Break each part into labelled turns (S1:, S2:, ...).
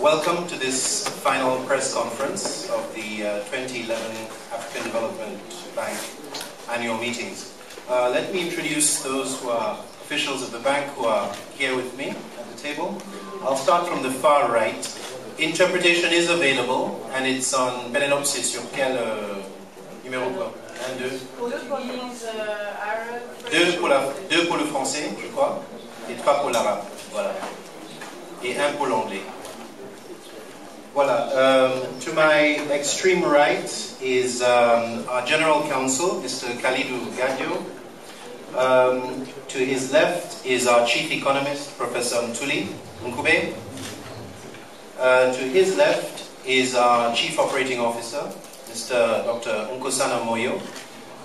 S1: Welcome to this final press conference of the 2011 African Development Bank annual meetings. Let me introduce those who are officials of the bank who are here with me at the table. I'll start from the far right. Interpretation is available and it's on Penelope, c'est sur quel numéro quoi? 1, 2. Deux pour le français, je crois, et 3 pour l'arabe. Voilà. Et 1 pour l'anglais. Voilà. To my extreme right is our General Counsel, Mr. Khalidou Gadio. To his left is our Chief Economist, Professor Mtuli Nkube. To his left is our Chief Operating Officer, Mr. Dr. Nkosana Moyo.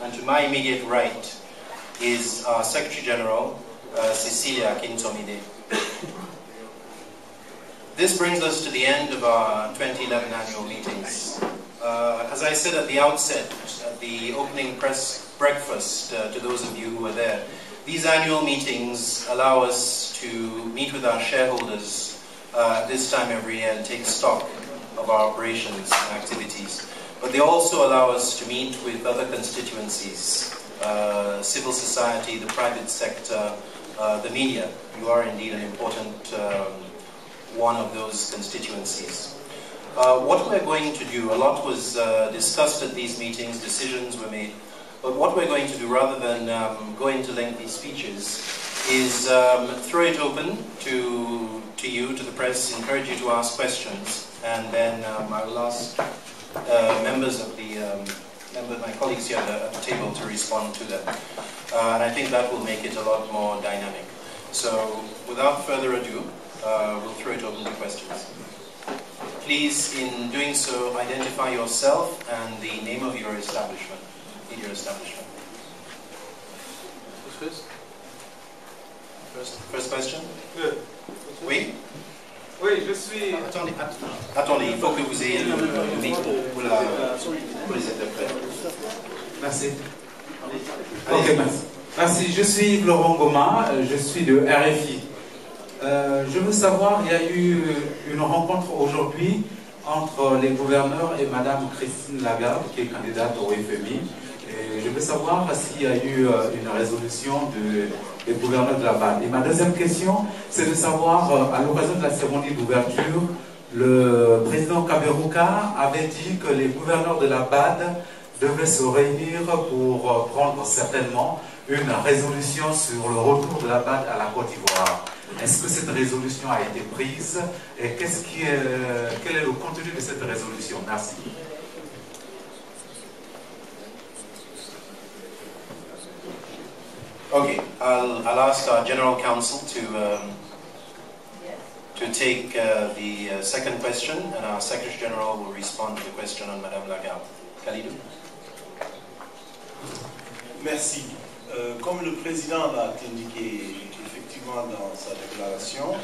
S1: And to my immediate right is our Secretary General, Cecilia Kintomide. This brings us to the end of our 2011 annual meetings. As I said at the outset, at the opening press breakfast, to those of you who were there, these annual meetings allow us to meet with our shareholders this time every year and take stock of our operations and activities. But they also allow us to meet with other constituencies, civil society, the private sector, the media. You are indeed an important one of those constituencies. What we're going to do, a lot was discussed at these meetings, decisions were made, but what we're going to do rather than go into lengthy speeches is throw it open to you, to the press, encourage you to ask questions, and then I will ask members of my colleagues here at the table to respond to them. And I think that will make it a lot more dynamic. So without further ado, we'll throw it open to questions. Please, in doing so, identify yourself and the name of your establishment. Media establishment. Who's first? First question?
S2: Good.
S1: Oui?
S2: Oui, je suis...
S1: Attendez, il faut que vous ayez le micro pour les interprètes.
S2: Merci. Ok, merci. Merci, je suis Laurent Goma, je suis de RFI. Je veux savoir, il y a eu une rencontre aujourd'hui entre les gouverneurs et Madame Christine Lagarde, qui est candidate au FMI. Et je veux savoir s'il y a eu une résolution des gouverneurs de la BAD. Et ma deuxième question, c'est de savoir, à l'occasion de la cérémonie d'ouverture, le président Kaberuka avait dit que les gouverneurs de la BAD devaient se réunir pour prendre certainement une résolution sur le retour de la BAD à la Côte d'Ivoire. Est-ce que cette résolution a été prise et quel est le contenu de cette résolution? Merci.
S1: Okay, I'll ask our General Counsel to take the second question, and our Secretary General will respond to the question on Madame Lagarde. Khalidou.
S3: Merci. Comme le Président l'a indiqué effectivement dans sa déclaration,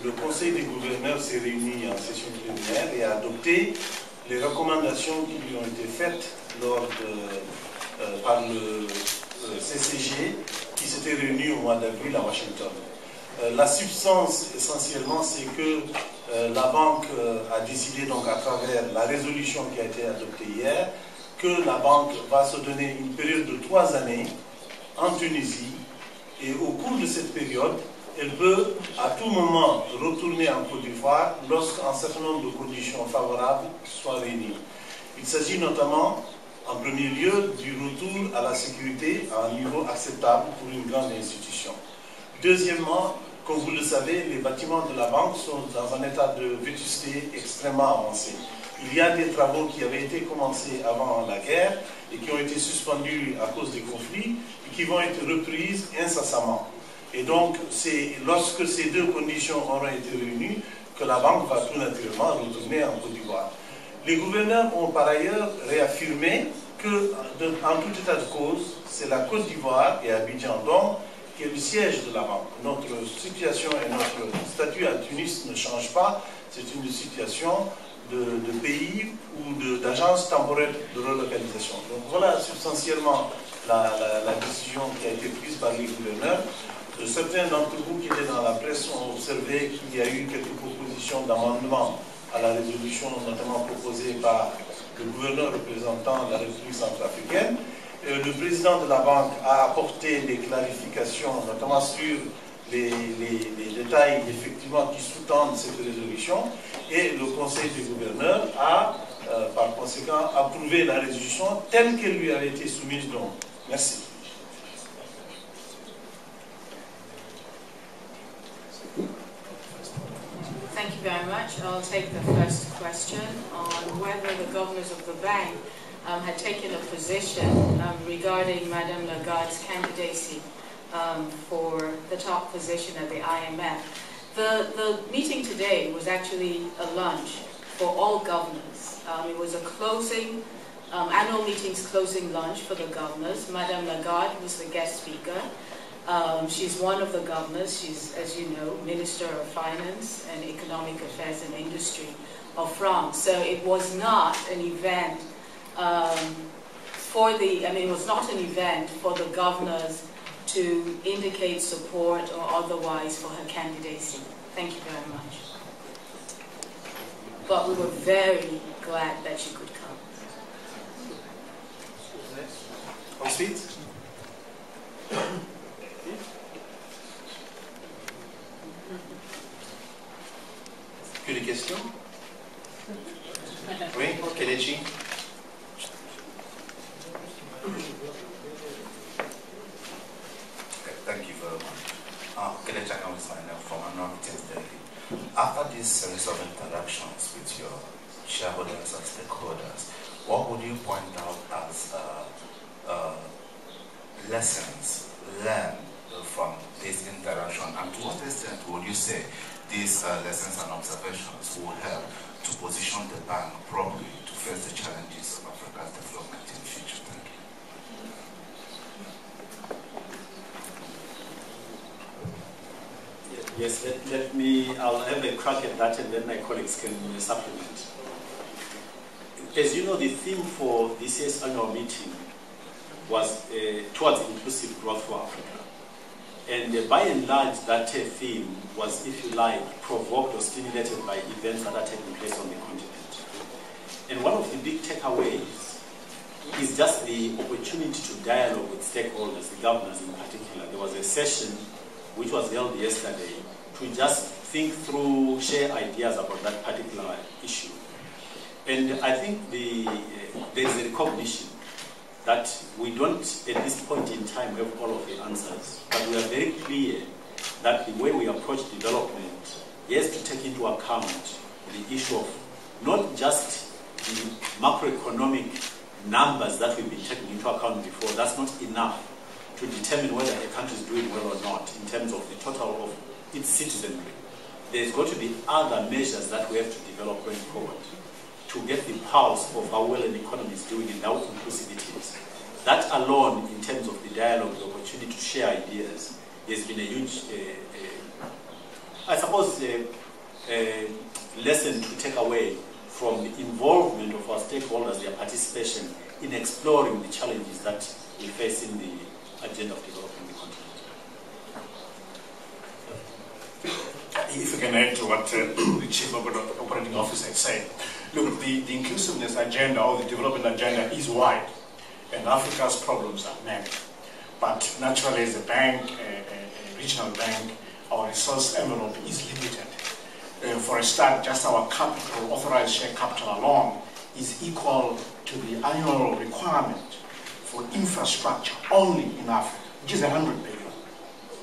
S3: le Conseil des gouverneurs s'est réuni en session plénière et a adopté les recommandations qui lui ont été faites par le CCG qui s'était réuni au mois d'avril à Washington. La substance essentiellement c'est que la banque a décidé donc à travers la résolution qui a été adoptée hier que la banque va se donner une période de 3 années en Tunisie et au cours de cette période elle peut à tout moment retourner en Côte d'Ivoire lorsqu'un certain nombre de conditions favorables soient réunies. Il s'agit notamment en premier lieu du retour à la sécurité à un niveau acceptable pour une grande institution. Deuxièmement, comme vous le savez, les bâtiments de la banque sont dans un état de vétusté extrêmement avancé. Il y a des travaux qui avaient été commencés avant la guerre et qui ont été suspendus à cause des conflits et qui vont être reprises incessamment. Et donc, c'est lorsque ces deux conditions auront été réunies que la banque va tout naturellement retourner en Côte d'Ivoire. Les gouverneurs ont par ailleurs réaffirmé que, en tout état de cause, c'est la Côte d'Ivoire et Abidjan donc qui est le siège de la banque. Notre situation et notre statut à Tunis ne changent pas. C'est une situation de pays ou d'agence temporaire de relocalisation. Donc voilà substantiellement la décision qui a été prise par les gouverneurs. certains d'entre vous qui étaient dans la presse ont observé qu'il y a eu quelques propositions d'amendement à la résolution, notamment proposée par le gouverneur représentant la République centrafricaine. Le président de la banque a apporté des clarifications, notamment sur les détails effectivement qui sous-tendent cette résolution, et le conseil du gouverneur a par conséquent approuvé la résolution telle qu'elle lui avait été soumise. Donc, merci.
S4: Thank you very much. I'll take the first question on whether the governors of the bank had taken a position regarding Madame Lagarde's candidacy for the top position at the IMF. The meeting today was actually a lunch for all governors. It was a closing, annual meeting's closing lunch for the governors. Madame Lagarde was the guest speaker. She's one of the governors. She's, as you know, Minister of Finance and Economic Affairs and Industry of France. So it was not an event it was not an event for the governors to indicate support or otherwise for her candidacy. Thank you very much. But we were very glad that she could come.
S1: Ensuite. Plus de questions? Oui, Kelechi.
S5: Thank you very much. Kelechi from Anonymous Daily. After this series of interactions with your shareholders and stakeholders, what would you point out as lessons learned from this interaction, and to what extent would you say these lessons and observations will help to position the bank properly to face the challenges of Africa's development in the future? Thank you.
S6: Yes, I'll have a crack at that and then my colleagues can supplement. As you know, the theme for this year's annual meeting was towards inclusive growth for Africa. And by and large, that theme was, if you like, provoked or stimulated by events that are taking place on the continent. And one of the big takeaways is just the opportunity to dialogue with stakeholders, the governors in particular. There was a session which was held yesterday to just think through, share ideas about that particular issue. And I think there is a recognition that we don't, at this point in time, have all of the answers. But we are very clear that the way we approach development has to take into account the issue of not just the macroeconomic numbers that we've been taking into account before. That's not enough to determine whether a country is doing well or not in terms of the total of its citizenry. There's got to be other measures that we have to develop going forward to get the pulse of how well an economy is doing and how inclusive it is. That alone, in terms of the dialogue, the opportunity to share ideas, has been a huge, I suppose, lesson to take away from the involvement of our stakeholders, their participation in exploring the challenges that we face in the agenda of developing the continent.
S7: If you can add to what the Chief Operating Officer said, look, the inclusiveness agenda or the development agenda is wide, and Africa's problems are many. But naturally, as a bank, a regional bank, our resource envelope is limited. For a start, just our capital, authorized share capital alone, is equal to the annual requirement for infrastructure only in Africa, which is 100 billion,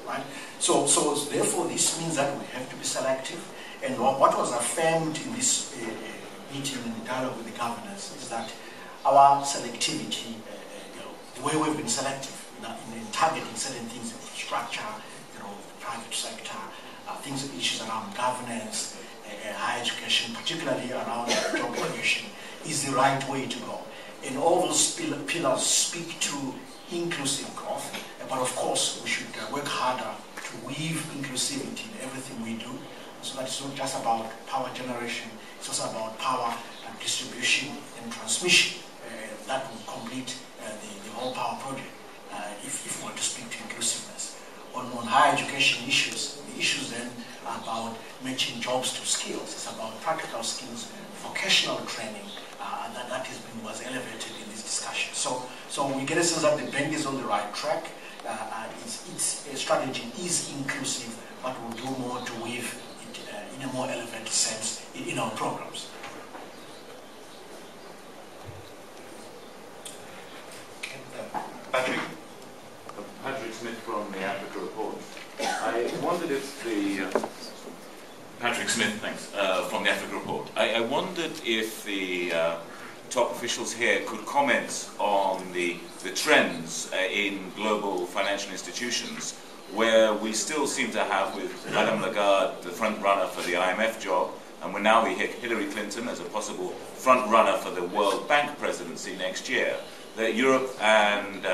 S7: right? So therefore, this means that we have to be selective. And what was affirmed in this meeting and the dialogue with the governors is that our selectivity, the way we've been selective in targeting certain things, infrastructure, the private sector, issues around governance, higher education, particularly around job creation, is the right way to go. And all those pillars speak to inclusive growth, but of course we should work harder to weave inclusivity in everything we do, so that it's not just about power generation, it's also about power and distribution and transmission. That will complete the whole power project if we want to speak to inclusiveness. on higher education issues. The issues then are about matching jobs to skills. It's about practical skills, vocational training, and that was elevated in this discussion. So we get a sense that the bank is on the right track. Its strategy is inclusive, but we'll do more to weave it in a more elevated sense in our programs.
S1: Patrick?
S8: Patrick Smith from the Africa Report. I wondered if the... Patrick Smith, thanks, from the Africa Report. I wondered if the top officials here could comment on the trends in global financial institutions, where we still seem to have, with Madame Lagarde, the front runner for the IMF job, and now we hear Hillary Clinton as a possible front runner for the World Bank presidency next year, that Europe and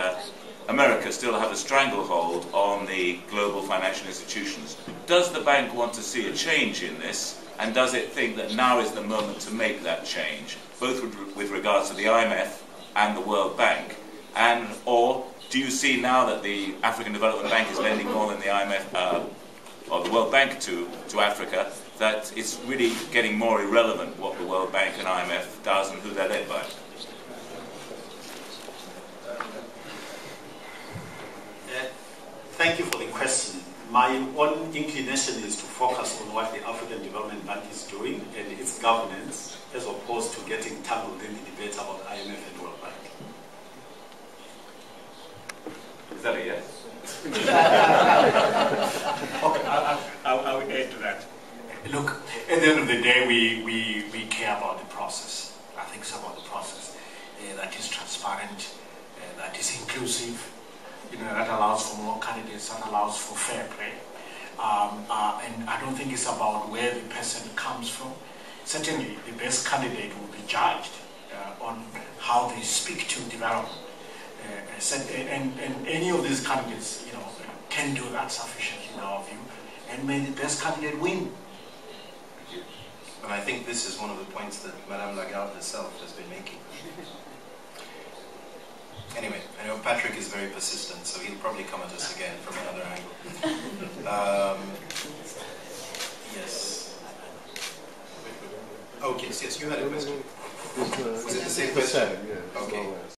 S8: America still have a stranglehold on the global financial institutions. Does the bank want to see a change in this, and does it think that now is the moment to make that change, both with regards to the IMF and the World Bank? And or do you see now that the African Development Bank is lending more than the IMF or the World Bank to Africa, that it's really getting more irrelevant what the World Bank and IMF does and who they're led by?
S6: Thank you for the question. My own inclination is to focus on what the African Development Bank is doing and its governance, as opposed to getting tangled in the debate about IMF and World Bank.
S8: Is that a yes?
S7: Okay, I will add to that. Look, at the end of the day, we care about the process. I think it's about the process that is transparent, that is inclusive, that allows for more candidates, that allows for fair play. And I don't think it's about where the person comes from. Certainly, the best candidate will be judged on how they speak to development. And any of these candidates, can do that sufficiently in our view, and may the best candidate win.
S1: And I think this is one of the points that Madame Lagarde herself has been making. Anyway, I know Patrick is very persistent, so he'll probably come at us again from another angle. Yes. Okay, yes, you had a question. Was it the same question? Okay.